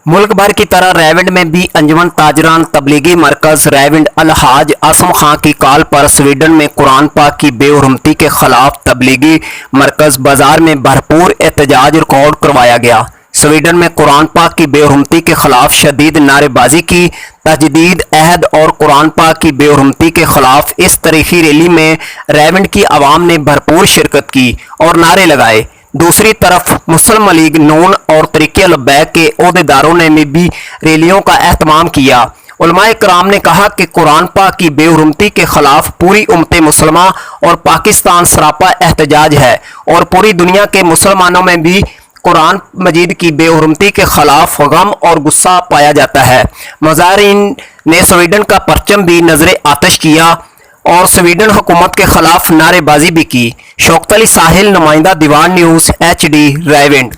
मुल्क भर की तरह रेवंड में भी अंजुमन ताजरान तबलीगी मरकज रेवंड अलहाज आसम खां की कॉल पर स्वीडन में कुरान पाक की बेहुरमती के खिलाफ तबलीगी मरकज बाजार में भरपूर एहतजाज रिकॉर्ड करवाया गया। स्वीडन में कुरान पाक की बेहुरमती के खिलाफ शदीद नारेबाजी की, तजदीद अहद और कुरान पाक की बेहुरमती के खिलाफ इस तारीखी रैली में रेवंड की आवाम ने भरपूर शिरकत की और नारे लगाए। दूसरी तरफ मुस्लिम लीग नून और तरीके लब्बैक के ओहदेदारों ने भी रैलियों का एहतमाम किया। उलमाए कराम ने कहा कि कुरान पाक की बेहुरमती के खिलाफ पूरी उम्मत मुसलमा और पाकिस्तान सरापा एहतजाज है और पूरी दुनिया के मुसलमानों में भी कुरान मजीद की बेहुरमती के खिलाफ गम और गुस्सा पाया जाता है। मुजाहिरीन ने स्वीडन का परचम भी नजर आतश किया और स्वीडन हुकूमत के खिलाफ नारेबाजी भी की। शौकत अली साहिल, नुमाइंदा दीवान न्यूज़ HD रेवंड।